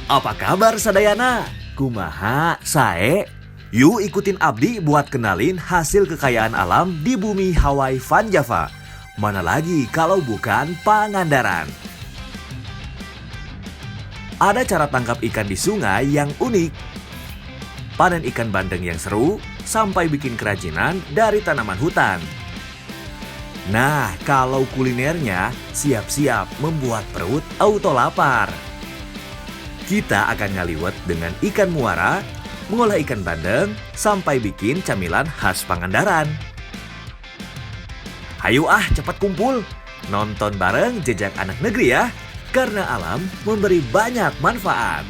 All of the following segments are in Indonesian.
Apa kabar sadayana? Kumaha, sae? Yuk ikutin Abdi buat kenalin hasil kekayaan alam di bumi Hawaii Van Java. Mana lagi kalau bukan Pangandaran. Ada cara tangkap ikan di sungai yang unik. Panen ikan bandeng yang seru, sampai bikin kerajinan dari tanaman hutan. Nah, kalau kulinernya siap-siap membuat perut auto lapar. Kita akan ngaliwet dengan ikan muara, mengolah ikan bandeng, sampai bikin camilan khas Pangandaran. Hayu cepat kumpul, nonton bareng Jejak Anak Negeri ya, karena alam memberi banyak manfaat.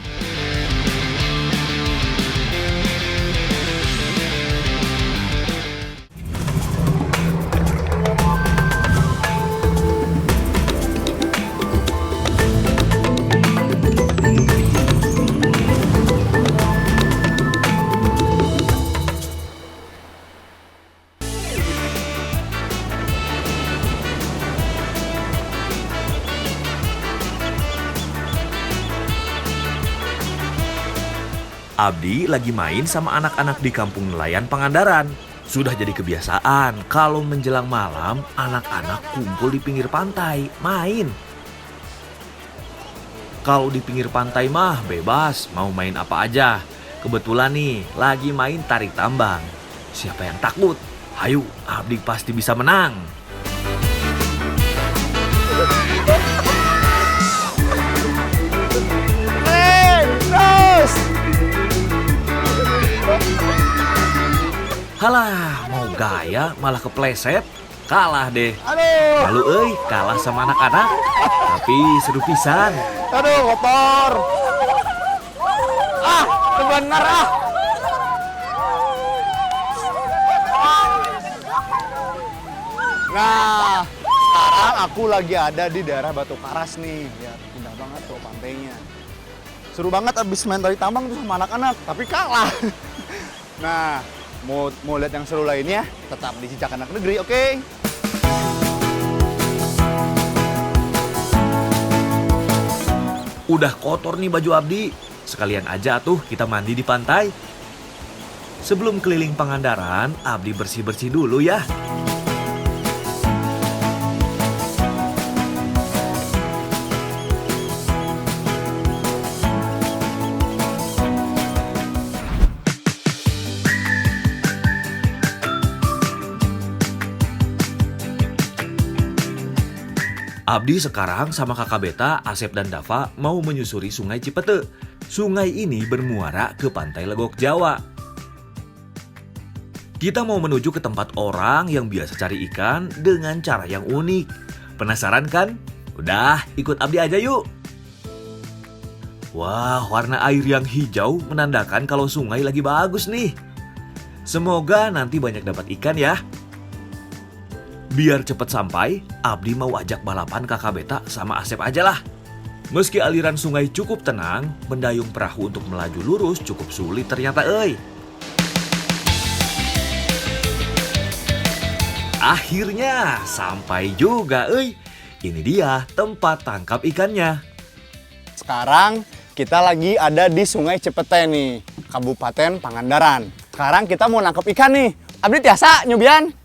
Abdi lagi main sama anak-anak di kampung nelayan Pangandaran. Sudah jadi kebiasaan kalau menjelang malam anak-anak kumpul di pinggir pantai main. Kalau di pinggir pantai mah bebas mau main apa aja. Kebetulan nih lagi main tarik tambang. Siapa yang takut? Hayu, Abdi pasti bisa menang. Halah, mau gaya malah kepleset. Kalah deh. Aduh. Malu kalah sama anak-anak. Tapi seru pisan. Aduh, kotor. Kebenar Nah, sekarang aku lagi ada di daerah Batu Karas nih. Ya, indah banget tuh pantainya. Seru banget abis main tali tambang tuh sama anak-anak, tapi kalah. Nah, mau lihat yang seru lainnya, tetap di Jejak Anak Negeri, oke? Udah kotor nih baju Abdi. Sekalian aja tuh kita mandi di pantai. Sebelum keliling Pangandaran, Abdi bersih-bersih dulu ya. Abdi sekarang sama kakak Beta, Asep dan Dava mau menyusuri Sungai Cipete. Sungai ini bermuara ke pantai Legok Jawa. Kita mau menuju ke tempat orang yang biasa cari ikan dengan cara yang unik. Penasaran kan? Udah, ikut Abdi aja yuk. Wah, warna air yang hijau menandakan kalau sungai lagi bagus nih. Semoga nanti banyak dapat ikan ya. Biar cepet sampai, Abdi mau ajak balapan kakak Beta sama Asep aja lah. Meski aliran sungai cukup tenang, mendayung perahu untuk melaju lurus cukup sulit ternyata Akhirnya sampai juga Ini dia tempat tangkap ikannya. Sekarang kita lagi ada di Sungai Cipete nih, Kabupaten Pangandaran. Sekarang kita mau nangkep ikan nih. Abdi tiasa nyobian?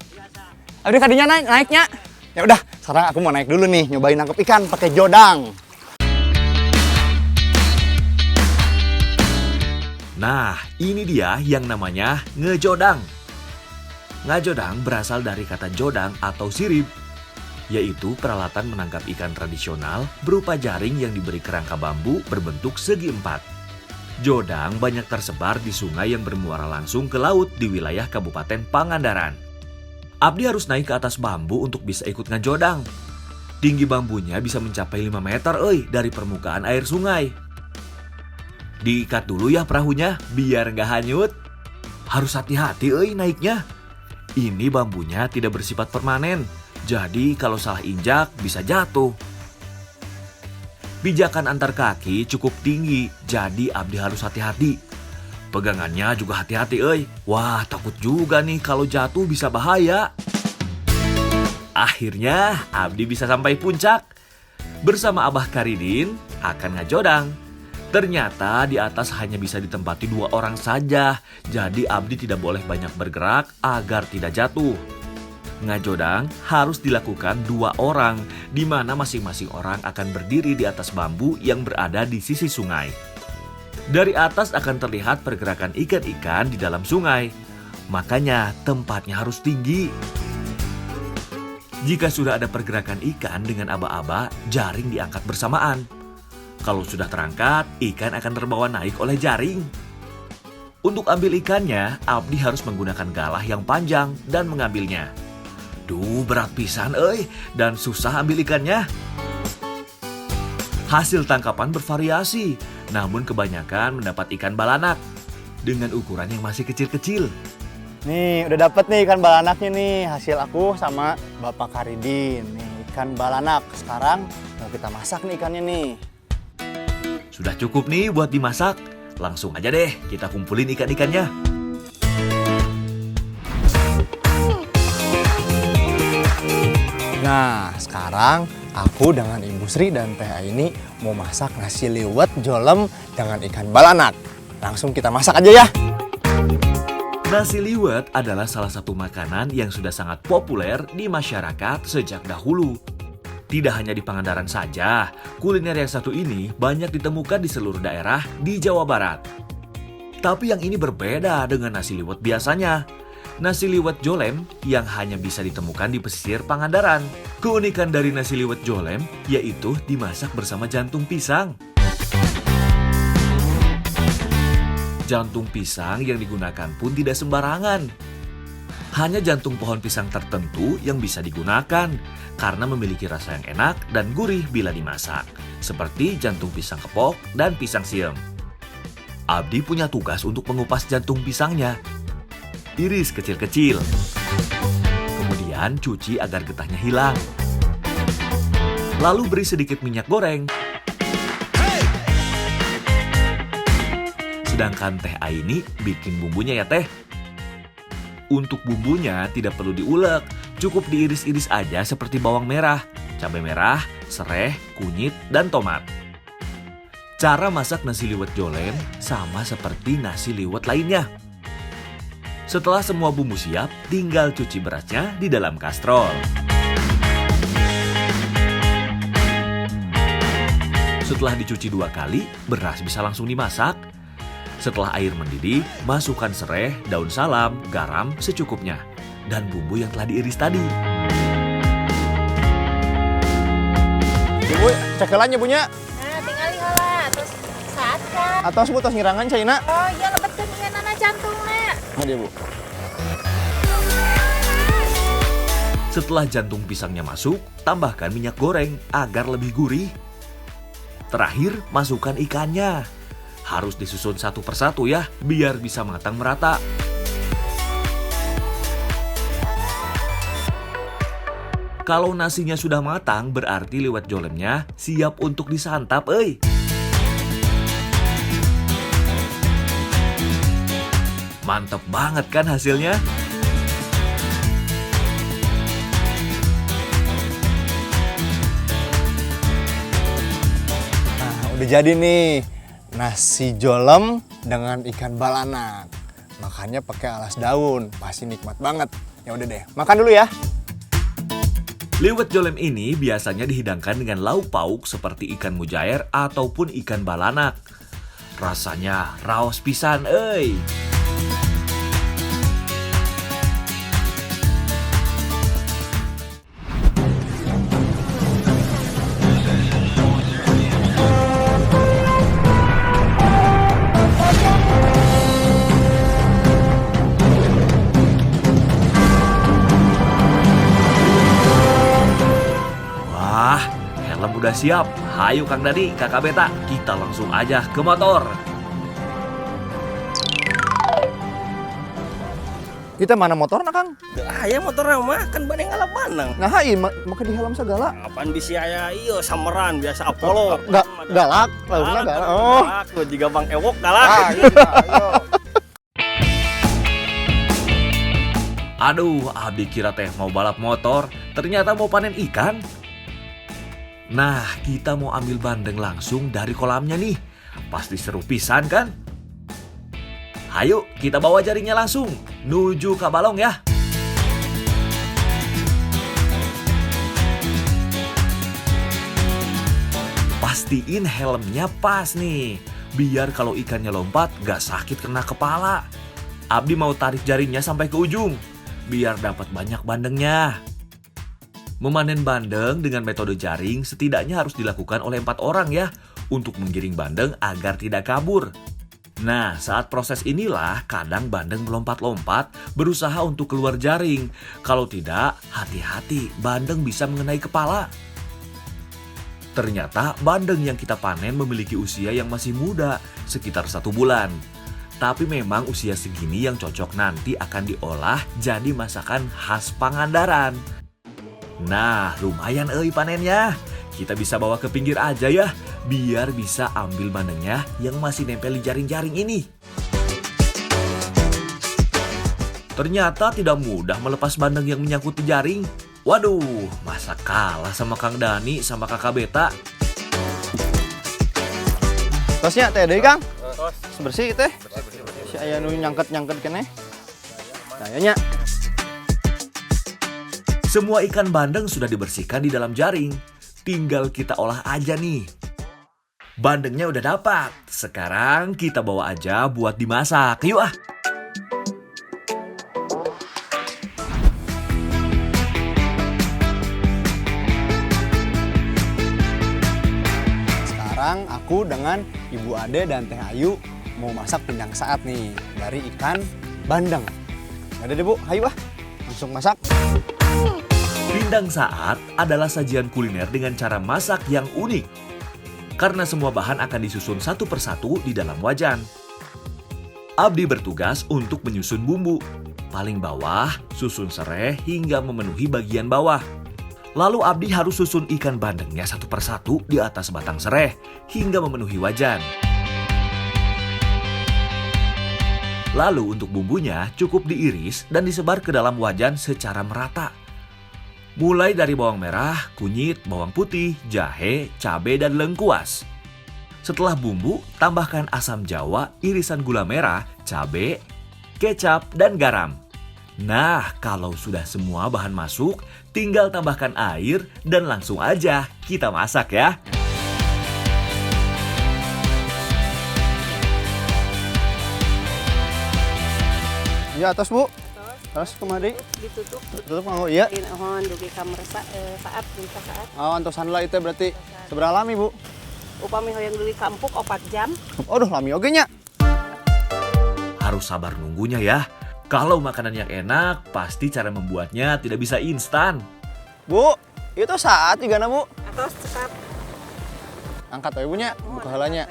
Abdi kadinya naiknya. Ya udah, sekarang aku mau naik dulu nih, nyobain nangkep ikan pakai jodang. Nah, ini dia yang namanya ngejodang. Ngejodang berasal dari kata jodang atau sirip, yaitu peralatan menangkap ikan tradisional berupa jaring yang diberi kerangka bambu berbentuk segi empat. Jodang banyak tersebar di sungai yang bermuara langsung ke laut di wilayah Kabupaten Pangandaran. Abdi harus naik ke atas bambu untuk bisa ikut ngejodang. Tinggi bambunya bisa mencapai 5 meter dari permukaan air sungai. Diikat dulu ya perahunya biar nggak hanyut. Harus hati-hati naiknya. Ini bambunya tidak bersifat permanen, jadi kalau salah injak bisa jatuh. Pijakan antar kaki cukup tinggi, jadi Abdi harus hati-hati. Pegangannya juga hati-hati Wah, takut juga nih kalau jatuh bisa bahaya. Akhirnya Abdi bisa sampai puncak. Bersama Abah Karidin akan ngajodang. Ternyata di atas hanya bisa ditempati 2 orang saja. Jadi Abdi tidak boleh banyak bergerak agar tidak jatuh. Ngajodang harus dilakukan 2 orang, di mana masing-masing orang akan berdiri di atas bambu yang berada di sisi sungai. Dari atas akan terlihat pergerakan ikan-ikan di dalam sungai. Makanya tempatnya harus tinggi. Jika sudah ada pergerakan ikan dengan aba-aba, jaring diangkat bersamaan. Kalau sudah terangkat, ikan akan terbawa naik oleh jaring. Untuk ambil ikannya, Abdi harus menggunakan galah yang panjang dan mengambilnya. Duh, berat pisan dan susah ambil ikannya. Hasil tangkapan bervariasi, namun kebanyakan mendapat ikan balanak dengan ukuran yang masih kecil-kecil. Nih, udah dapet nih ikan balanaknya nih. Hasil aku sama Bapak Karidin. Nih, ikan balanak. Sekarang mau kita masak nih ikannya nih. Sudah cukup nih buat dimasak. Langsung aja deh kita kumpulin ikan-ikannya. Nah, sekarang aku dengan Ibu Sri dan Teh Aini mau masak nasi liwet jolem dengan ikan balanak. Langsung kita masak aja ya. Nasi liwet adalah salah satu makanan yang sudah sangat populer di masyarakat sejak dahulu. Tidak hanya di Pangandaran saja, kuliner yang satu ini banyak ditemukan di seluruh daerah di Jawa Barat. Tapi yang ini berbeda dengan nasi liwet biasanya. Nasi liwet jolem yang hanya bisa ditemukan di pesisir Pangandaran. Keunikan dari nasi liwet jolem yaitu dimasak bersama jantung pisang. Jantung pisang yang digunakan pun tidak sembarangan. Hanya jantung pohon pisang tertentu yang bisa digunakan karena memiliki rasa yang enak dan gurih bila dimasak, seperti jantung pisang kepok dan pisang siam. Abdi punya tugas untuk mengupas jantung pisangnya. Iris kecil-kecil. Kemudian cuci agar getahnya hilang. Lalu beri sedikit minyak goreng. Sedangkan Teh Aini bikin bumbunya ya Teh. Untuk bumbunya tidak perlu diulek, cukup diiris-iris aja seperti bawang merah, cabai merah, sereh, kunyit, dan tomat. Cara masak nasi liwet jolem sama seperti nasi liwet lainnya. Setelah semua bumbu siap, tinggal cuci berasnya di dalam kastrol. Setelah dicuci 2 kali, beras bisa langsung dimasak. Setelah air mendidih, masukkan sereh, daun salam, garam secukupnya, dan bumbu yang telah diiris tadi. Ibu, cekelannya punya. Nah, tinggal diheula terus saat kan. Atau sebut tos ngirangan Cina. Oh iya lebetkeun ieu nana jantungna. Nah dia Bu. Setelah jantung pisangnya masuk, tambahkan minyak goreng agar lebih gurih. Terakhir, masukkan ikannya. Harus disusun satu persatu ya, biar bisa matang merata. Kalau nasinya sudah matang, berarti liwet jolemnya siap untuk disantap, Mantep banget kan hasilnya? Nah, udah jadi nih. Nasi jolem dengan ikan balanak. Makannya pakai alas daun, pasti nikmat banget. Ya udah deh, makan dulu ya. Liwet jolem ini biasanya dihidangkan dengan lauk pauk seperti ikan mujair ataupun ikan balanak. Rasanya raos pisan, Udah siap? Hayu Kang Dadi, Kakak Beta, kita langsung aja ke motor. Kita mana motorna Kang? Aya motorna mah kan bade ngalapanang. Nah, maka di helm segala. Apaan bisi aya ieu sameran biasa Apollo. Galak, lauknya galak. Oh, Galak, jiga Bang Ewok galak. ayo. Aduh, Abdi kira teh mau balap motor, Ternyata mau panen ikan? Nah, kita mau ambil bandeng langsung dari kolamnya nih. Pasti seru pisan kan? Ayo, kita bawa jaringnya langsung nuju ke balong ya. Pastiin helmnya pas nih, biar kalau ikannya lompat gak sakit kena kepala. Abdi mau tarik jaringnya sampai ke ujung, biar dapat banyak bandengnya. Memanen bandeng dengan metode jaring setidaknya harus dilakukan oleh 4 orang ya, untuk menggiring bandeng agar tidak kabur. Nah, saat proses inilah kadang bandeng melompat-lompat berusaha untuk keluar jaring. Kalau tidak, hati-hati, bandeng bisa mengenai kepala. Ternyata bandeng yang kita panen memiliki usia yang masih muda, sekitar 1 bulan. Tapi memang usia segini yang cocok nanti akan diolah jadi masakan khas Pangandaran. Nah, lumayan panennya. Kita bisa bawa ke pinggir aja ya, biar bisa ambil bandengnya yang masih nempel di jaring-jaring ini. Ternyata tidak mudah melepas bandeng yang menyangkut di jaring. Waduh, masa kalah sama Kang Dani sama Kakak Beta. Tosnya teh deui Kang. Bersih teh. Si aya nu nyangket-nyangket keneh. Kayaknya. Semua ikan bandeng sudah dibersihkan di dalam jaring. Tinggal kita olah aja nih. Bandengnya udah dapat. Sekarang kita bawa aja buat dimasak. Yuk ah. Sekarang aku dengan Ibu Ade dan Teh Ayu mau masak pindang saat nih dari ikan bandeng. Ada deh Bu, ayo langsung masak. Pindang saat adalah sajian kuliner dengan cara masak yang unik. Karena semua bahan akan disusun satu persatu di dalam wajan. Abdi bertugas untuk menyusun bumbu. Paling bawah, susun serai hingga memenuhi bagian bawah. Lalu Abdi harus susun ikan bandengnya satu persatu di atas batang serai hingga memenuhi wajan. Lalu untuk bumbunya cukup diiris dan disebar ke dalam wajan secara merata. Mulai dari bawang merah, kunyit, bawang putih, jahe, cabai, dan lengkuas. Setelah bumbu, tambahkan asam jawa, irisan gula merah, cabai, kecap, dan garam. Nah, kalau sudah semua bahan masuk, tinggal tambahkan air dan langsung aja kita masak ya. Ya, atas Bu. Terus kemari Ditutup. tutup mau iya. Dinohon dugi kamar saat minta saat. Oh, antosan lah itu berarti seberapa lami Bu? Upami hoyong dugi kampuk 4 jam. Aduh, lami oge nya. Harus sabar nunggunya ya. Kalau makanan yang enak, pasti cara membuatnya tidak bisa instan. Bu, itu saat juga Bu. Atau cepat. Angkat aja Bu nya, buka halanya.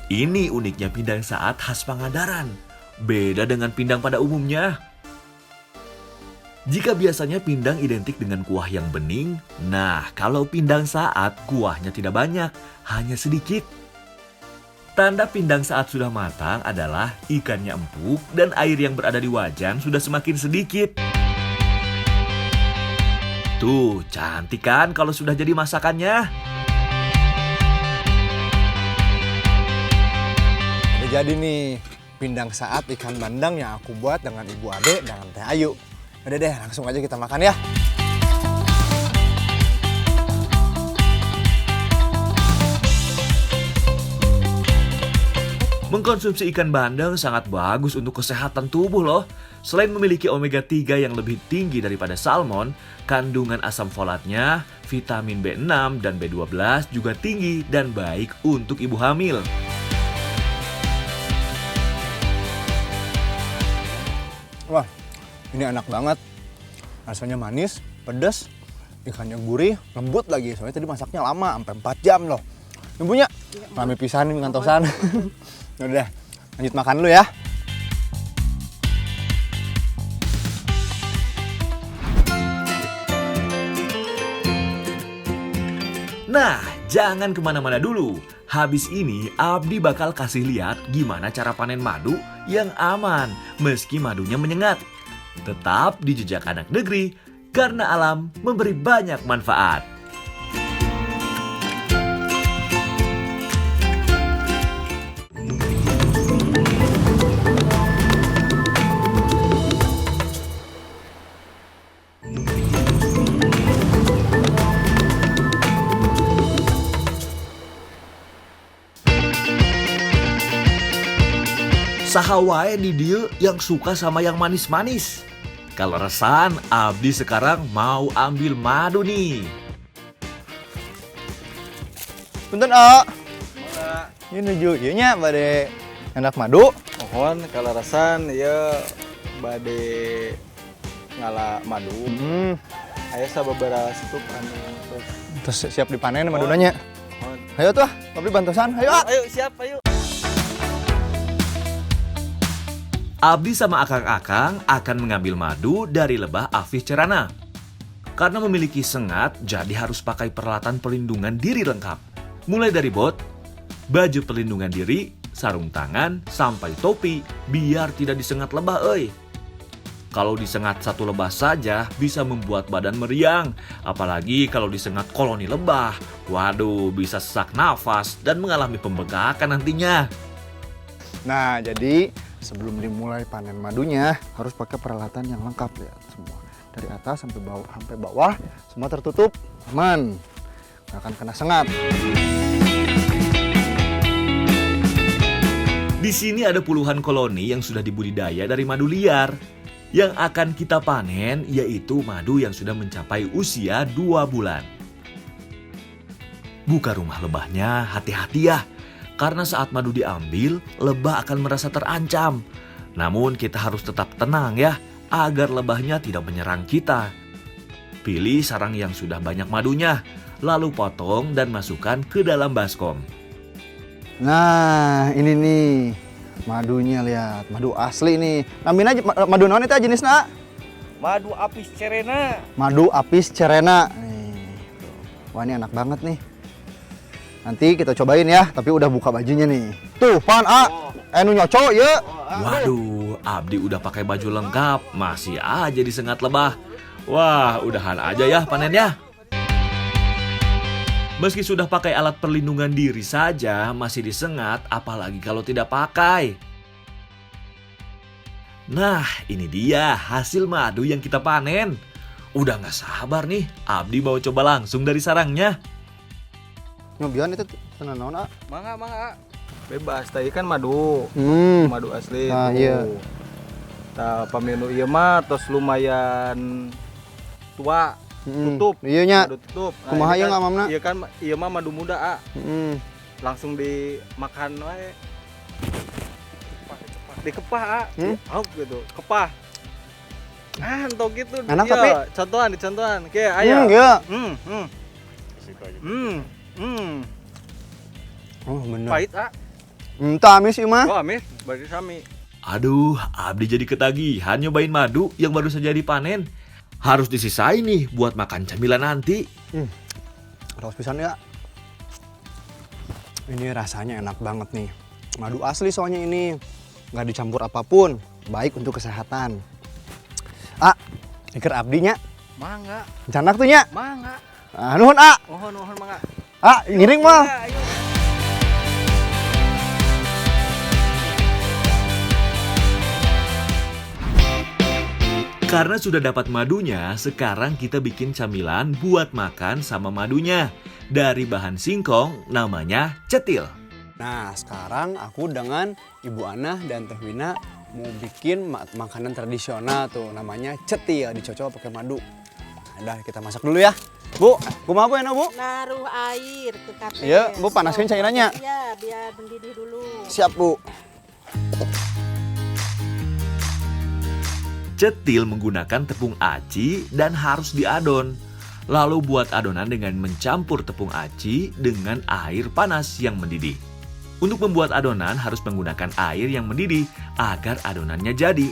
Ini uniknya pindang saat khas Pangandaran. Beda dengan pindang pada umumnya. Jika biasanya pindang identik dengan kuah yang bening, nah kalau pindang saat kuahnya tidak banyak, hanya sedikit. Tanda pindang saat sudah matang adalah ikannya empuk dan air yang berada di wajan sudah semakin sedikit. Tuh, cantik kan kalau sudah jadi masakannya? Udah jadi nih, pindang saat ikan bandeng yang aku buat dengan Ibu Ade dan Teh Ayu. Udah deh, langsung aja kita makan ya. Mengkonsumsi ikan bandeng sangat bagus untuk kesehatan tubuh loh. Selain memiliki omega 3 yang lebih tinggi daripada salmon, kandungan asam folatnya, vitamin B6 dan B12 juga tinggi dan baik untuk ibu hamil. Wah, ini enak banget. Rasanya manis, pedas, ikannya gurih, lembut lagi. Soalnya tadi masaknya lama, sampai 4 jam loh. Ibunya, rame pisan nih ngantosan. Udah, lanjut makan dulu ya. Nah, jangan kemana-mana dulu. Habis ini, Abdi bakal kasih lihat gimana cara panen madu yang aman meski madunya menyengat. Tetap di Jejak Anak Negeri, karena alam memberi banyak manfaat. Saha wae di dieu yang suka sama yang manis-manis. Kalau resan, Abdi sekarang mau ambil madu nih. Punten, O. Ini nuju ieu nya bade hendak madu. Mohon kalarasan ya bade ngala madu. Aya sababaraha stup anu Terus siap dipanen maduna nya. mohon. Ayo tuh, Abdi bantusan. Ayo, A. Ayo siap ayo. Abdi sama akang-akang akan mengambil madu dari lebah Afis cerana. Karena memiliki sengat, jadi harus pakai peralatan pelindungan diri lengkap. Mulai dari bot, baju pelindungan diri, sarung tangan, sampai topi, biar tidak disengat lebah euy. Kalau disengat satu lebah saja bisa membuat badan meriang, apalagi kalau disengat koloni lebah. Waduh, bisa sesak nafas dan mengalami pembengkakan nantinya. Nah, jadi sebelum dimulai panen madunya harus pakai peralatan yang lengkap ya semua. Dari atas sampai bawah semua tertutup, aman. Nggak akan kena sengat. Di sini ada puluhan koloni yang sudah dibudidaya dari madu liar. Yang akan kita panen yaitu madu yang sudah mencapai usia 2 bulan. Buka rumah lebahnya, hati-hati ya. Karena saat madu diambil, lebah akan merasa terancam. Namun kita harus tetap tenang ya, agar lebahnya tidak menyerang kita. Pilih sarang yang sudah banyak madunya, lalu potong dan masukkan ke dalam baskom. Nah, ini nih madunya, lihat, madu asli nih. Namina madu naon eta jenisna? Madu Apis cerana. Madu Apis cerana. Nih. Wah, ini enak banget nih. Nanti kita cobain ya, tapi udah buka bajunya nih. Tuh, pan A. Nu nyoco ya. Waduh, Abdi udah pakai baju lengkap, masih aja disengat lebah. Wah, udahan aja ya panennya. Meski sudah pakai alat perlindungan diri saja, masih disengat, apalagi kalau tidak pakai. Nah, ini dia hasil madu yang kita panen. Udah gak sabar nih, Abdi mau coba langsung dari sarangnya. Nyobian itu tenan naon, A? Mangga. Bebas, tadi kan madu. Madu asli. Nah, tuh. iya. Tah paminu ieu mah tos lumayan tua. Tutup. Iya nya. Madu tutup. Kumaha ini ya kan- ngamamna? Iya kan ieu mah madu muda, A. Langsung dimakan wae. Dikepah, A. Auk gitu. Kepah. Entok gitu. Enak Iya, tapi? Contohan. Kayak aya. Iya. Oh, bener. Pahit, A. Tamis ieu mah. Oh, amis, berarti sami. Aduh, Abdi jadi ketagihan nyobain madu yang baru saja dipanen. Harus disisain nih buat makan camilan nanti. Raos pisan ya. Ini rasanya enak banget nih. Madu asli soalnya ini. Nggak dicampur apapun. Baik untuk kesehatan. A, iker abdinya. Mangga, Canak tuh nya. mangga. Nuhun A. Mohon mangga. A, ngiring mah. Mangga, ayo. Karena sudah dapat madunya, sekarang kita bikin camilan buat makan sama madunya. Dari bahan singkong, namanya cetil. Nah, sekarang aku dengan Ibu Ana dan Teh Wina mau bikin makanan tradisional tuh, namanya cetil, dicocol pakai madu. Nah, udah kita masak dulu ya. Bu, kumaha Bu, Bu? Naruh air ke kates. Iya, Bu, panaskan cairannya. Iya, biar mendidih dulu. Siap, Bu. Cetil menggunakan tepung aci dan harus diadon. Lalu buat adonan dengan mencampur tepung aci dengan air panas yang mendidih. Untuk membuat adonan harus menggunakan air yang mendidih agar adonannya jadi.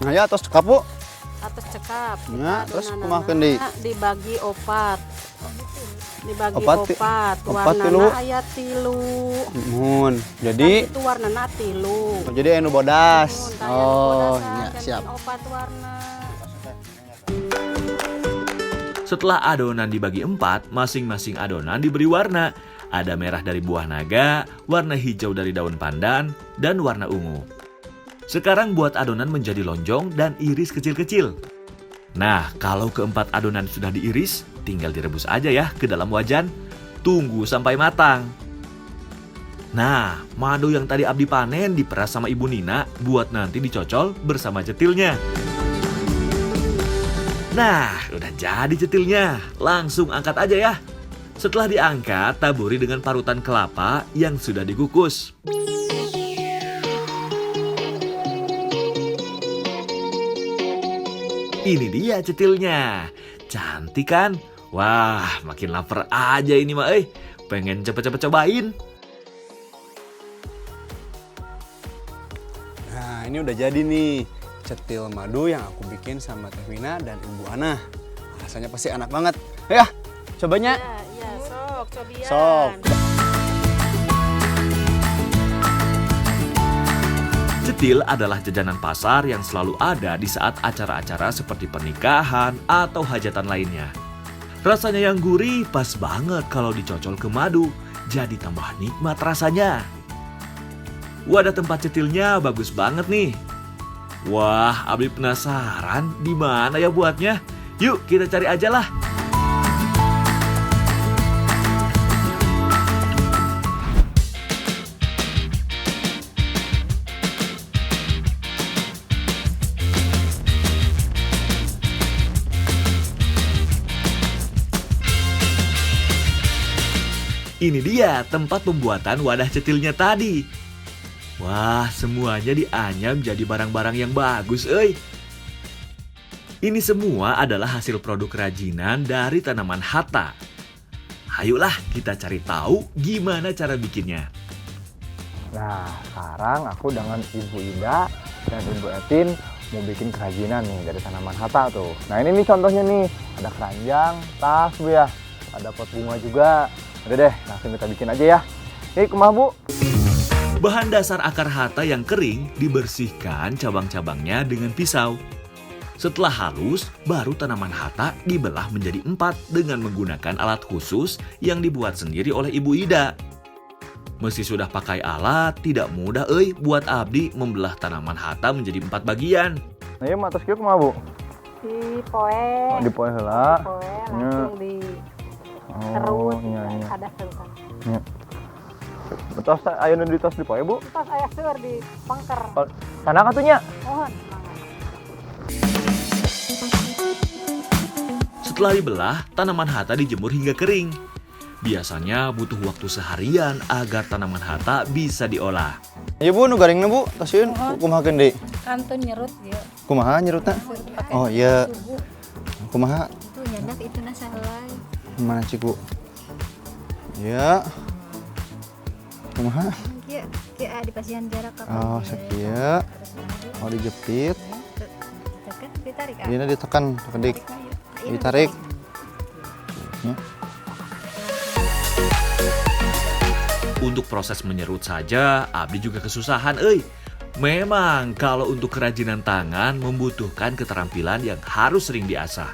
Nah ya, terus cekap Bu. Atas cekap. Nah, terus Adonanna kumaha keun deui? dibagi opat. Dibagi Opat opat. opat tilu. Warnana aya tilu. Mun. Jadi Itu warnana tilu. jadi anu bodas. Mun, taya Oh, bodasan, iya, dan siap. opat warna. Setelah adonan dibagi 4, masing-masing adonan diberi warna. Ada merah dari buah naga, warna hijau dari daun pandan, dan warna ungu. Sekarang buat adonan menjadi lonjong dan iris kecil-kecil. Nah, kalau keempat adonan sudah diiris, tinggal direbus aja ya ke dalam wajan. Tunggu sampai matang. Nah, madu yang tadi Abdi panen diperas sama Ibu Nina buat nanti dicocol bersama cetilnya. Nah, udah jadi cetilnya. Langsung angkat aja ya. Setelah diangkat, taburi dengan parutan kelapa yang sudah dikukus. Ini dia cetilnya. Cantik kan? Wah, makin lapar aja ini mah, pengen cepet-cepet cobain. Nah, ini udah jadi nih. Cetil madu yang aku bikin sama Teh Wina dan Ibu Ana. Rasanya pasti enak banget. Ya, cobanya. Ya, sok, cobian. Sok. Cetil adalah jajanan pasar yang selalu ada di saat acara-acara seperti pernikahan atau hajatan lainnya. Rasanya yang gurih pas banget kalau dicocol ke madu, jadi tambah nikmat rasanya. Wadah tempat cetilnya bagus banget nih. Wah, Abdi penasaran di mana ya buatnya. Yuk kita cari aja lah. Ini dia tempat pembuatan wadah cetilnya tadi. Wah, semuanya dianyam jadi barang-barang yang bagus, Ini semua adalah hasil produk kerajinan dari tanaman hatta. Ayolah kita cari tahu gimana cara bikinnya. Nah, sekarang aku dengan Ibu Ida dan Ibu Etin mau bikin kerajinan nih dari tanaman hatta tuh. Nah, ini nih contohnya nih. Ada keranjang, tas Bu ya. Ada pot bunga juga. Udah deh, langsung kita bikin aja ya. Oke, kumaha Bu? Bahan dasar akar hatta yang kering dibersihkan cabang-cabangnya dengan pisau. Setelah halus, baru tanaman hatta dibelah menjadi 4 dengan menggunakan alat khusus yang dibuat sendiri oleh Ibu Ida. Meski sudah pakai alat, tidak mudah buat Abdi membelah tanaman hatta menjadi 4 bagian. Nah, ya matos kieu kumaha Bu? Di poe. Oh, di poe heula. Poe langsung di Oh, serut. iya. Ada serutan. Nya. Tos ayeuna ditos di poe Bu. Terus aya seur di pangker. Oh, sana katunya. Mohon. Setelah dibelah, tanaman hatta dijemur hingga kering. Biasanya butuh waktu seharian agar tanaman hatta bisa diolah. Iya Bu, nu garingna Bu, tasieun kumaha deui? Kantun nyerut ya. Kumaha nyerutna? Oh iya. Kumaha? Itu nyandak itu nasalai. Mana cik Bu? Ya. Kumaha? Kieu di pasihan jarak ka. Oh, sakieu. Oh, dijepit. Tekan ditarik. Dina ditekan, kedik. Ditarik. Ya. Untuk proses menyerut saja, Abdi juga kesusahan, Memang kalau untuk kerajinan tangan membutuhkan keterampilan yang harus sering diasah.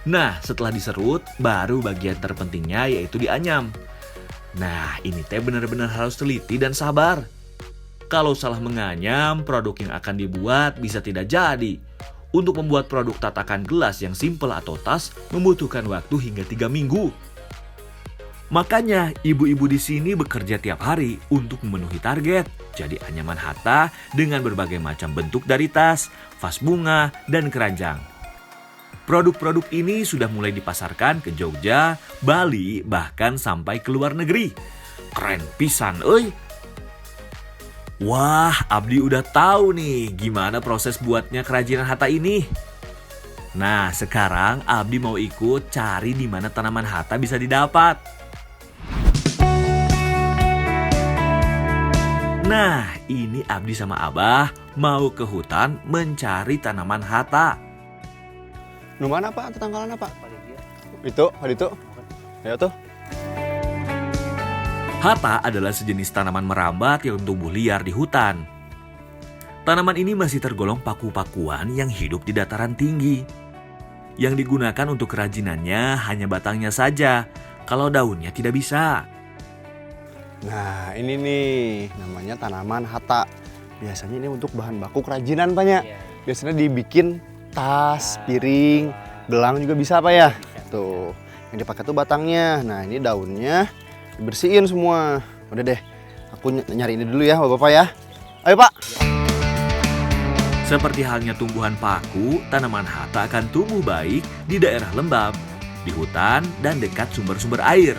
Nah, setelah diserut, baru bagian terpentingnya yaitu dianyam. Nah, ini teh benar-benar harus teliti dan sabar. Kalau salah menganyam, produk yang akan dibuat bisa tidak jadi. Untuk membuat produk tatakan gelas yang simpel atau tas membutuhkan waktu hingga 3 minggu. Makanya ibu-ibu di sini bekerja tiap hari untuk memenuhi target. Jadi anyaman hatta dengan berbagai macam bentuk dari tas, vas bunga, dan keranjang. Produk-produk ini sudah mulai dipasarkan ke Jogja, Bali, bahkan sampai ke luar negeri. Keren pisan, Wah, Abdi udah tahu nih gimana proses buatnya kerajinan hatta ini. Nah, sekarang Abdi mau ikut cari di mana tanaman hatta bisa didapat. Nah, ini Abdi sama Abah mau ke hutan mencari tanaman hatta. Nu mana Pak? Tetanggalan apa? Itu. Ya tuh. Hatta adalah sejenis tanaman merambat yang tumbuh liar di hutan. Tanaman ini masih tergolong paku-pakuan yang hidup di dataran tinggi. Yang digunakan untuk kerajinannya hanya batangnya saja, kalau daunnya tidak bisa. Nah, ini nih namanya tanaman hata. Biasanya ini untuk bahan baku kerajinan, Pak ya. Biasanya dibikin tas, piring, gelang juga bisa, Pak ya. Tuh, yang dipakai tuh batangnya. Nah, ini daunnya dibersihin semua. Udah deh, aku nyari ini dulu ya, Bapak ya. Ayo, Pak. Seperti halnya tumbuhan paku, tanaman hata akan tumbuh baik di daerah lembab, di hutan, dan dekat sumber-sumber air.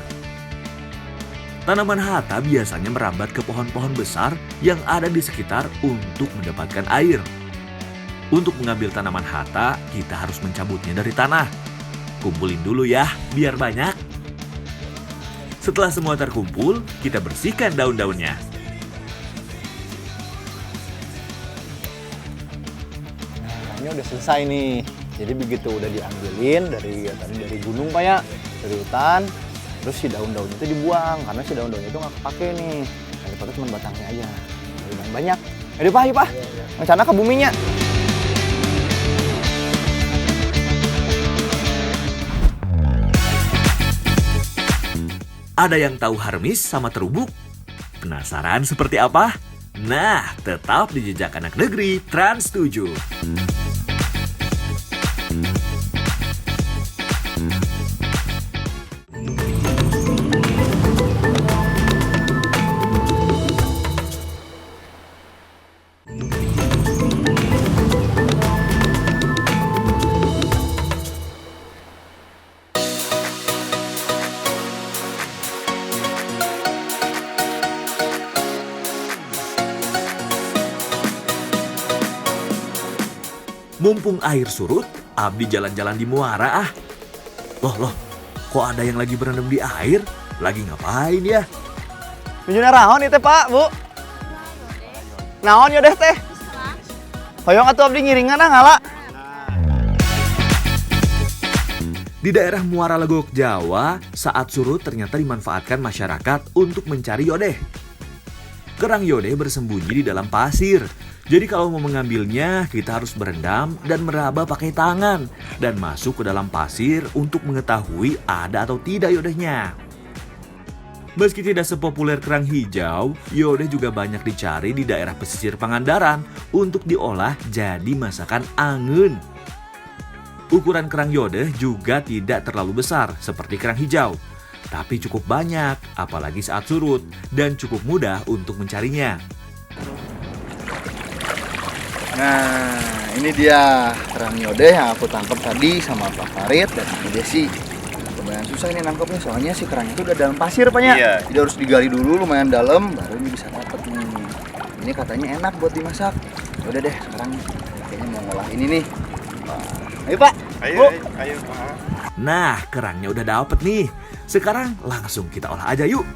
Tanaman hata biasanya merambat ke pohon-pohon besar yang ada di sekitar untuk mendapatkan air. Untuk mengambil tanaman hata, kita harus mencabutnya dari tanah. Kumpulin dulu ya, biar banyak. Setelah semua terkumpul, kita bersihkan daun-daunnya. Nah, ini udah selesai nih. Jadi begitu udah diambilin dari gunung, Pak ya, dari hutan. Terus si daun-daun itu dibuang karena si daun-daun itu nggak kepake nih. Yang dipakai cuma batangnya aja. Lumayan banyak. Ayo Pak, Pak. Rencana ke buminya. Ada yang tahu harmis sama terubuk? Penasaran seperti apa? Nah, tetap di Jejak Anak Negeri Trans 7. Mumpung air surut, Abdi jalan-jalan di muara ah. Loh, kok ada yang lagi berendam di air? Lagi ngapain ya? Tunjuknya raon itu Pak, Bu. Naon ya deh teh. Hoyong atuh Abdi ngiringan ah ngala. Di daerah Muara Legok, Jawa, saat surut ternyata dimanfaatkan masyarakat untuk mencari yodeh. Kerang yodeh bersembunyi di dalam pasir. Jadi kalau mau mengambilnya, kita harus berendam dan meraba pakai tangan dan masuk ke dalam pasir untuk mengetahui ada atau tidak yodehnya. Meski tidak sepopuler kerang hijau, yodeh juga banyak dicari di daerah pesisir Pangandaran untuk diolah jadi masakan angeun. Ukuran kerang yodeh juga tidak terlalu besar seperti kerang hijau, tapi cukup banyak, apalagi saat surut, dan cukup mudah untuk mencarinya. Nah, ini dia kerang yodeh yang aku tangkap tadi sama Pak Farid dan Ibu Desi. Lumayan susah ini nangkepnya, soalnya si kerang itu udah dalam pasir, Pak ya. Iya. Jadi harus digali dulu lumayan dalam, baru ini bisa dapet nih. Ini katanya enak buat dimasak. Udah deh, sekarang kayaknya mau ngolah ini nih. Wah, ayo Pak. Ayo, Bu. ayo, Pak. Nah, kerangnya udah dapet nih. Sekarang langsung kita olah aja yuk.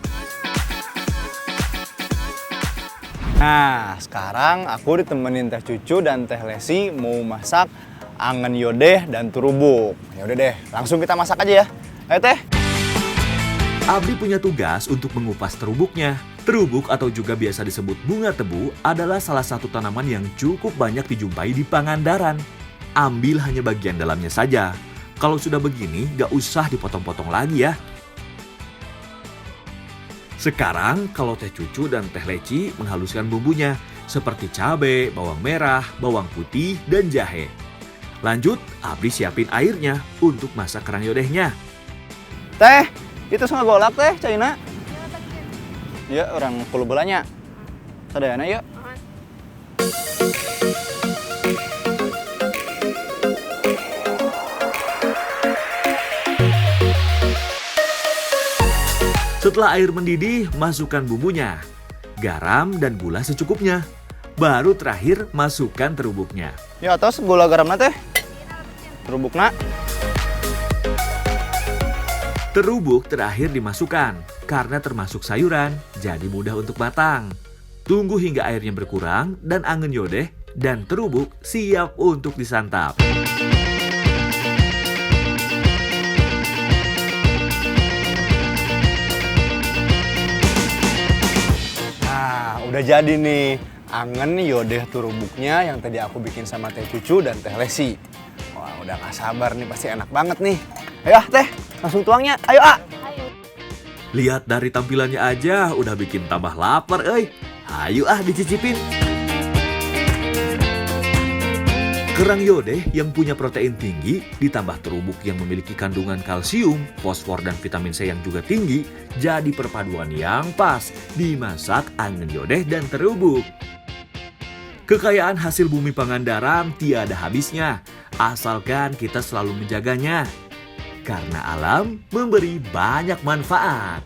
Nah, sekarang aku ditemenin Teh Cucu dan Teh Lesi mau masak angen yodeh dan terubuk. Ya udah deh, langsung kita masak aja ya. Ayo Teh. Abdi punya tugas untuk mengupas terubuknya. Terubuk atau juga biasa disebut bunga tebu adalah salah satu tanaman yang cukup banyak dijumpai di Pangandaran. Ambil hanya bagian dalamnya saja. Kalau sudah begini, gak usah dipotong-potong lagi ya. Sekarang kalau Teh Cucu dan Teh Leci menghaluskan bumbunya seperti cabai, bawang merah, bawang putih, dan jahe. Lanjut, Abdi siapin airnya untuk masak kerang yodehnya. Teh, itu sama golak Teh, Caina. Ya, orang kulo belanya. Sadayana yuk. Setelah air mendidih, masukkan bumbunya. Garam dan gula secukupnya. Baru terakhir masukkan terubuknya. Ya, atas gula garamna Teh. Terubukna. Terubuk terakhir dimasukkan karena termasuk sayuran, jadi mudah untuk matang. Tunggu hingga airnya berkurang dan angen yodeh dan terubuk siap untuk disantap. Udah jadi nih, angen yodeh terubuknya yang tadi aku bikin sama Teh Cucu dan Teh Lesi. Wah, udah Udah gak sabar nih, pasti enak banget nih. Ayo ah, Teh, langsung tuangnya. Ayo ah. Lihat dari tampilannya aja udah bikin tambah lapar, euy. Hayu ah dicicipin. Kerang yodeh yang punya protein tinggi ditambah terubuk yang memiliki kandungan kalsium, fosfor dan vitamin C yang juga tinggi jadi perpaduan yang pas dimasak angin yodeh dan terubuk. Kekayaan hasil bumi Pangandaran tiada habisnya, asalkan kita selalu menjaganya. Karena alam memberi banyak manfaat.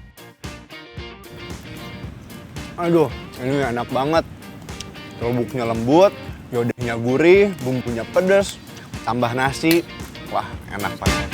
Aduh, ini enak banget. Terubuknya lembut, yodehnya gurih, bumbunya pedas, tambah nasi. Wah, enak banget.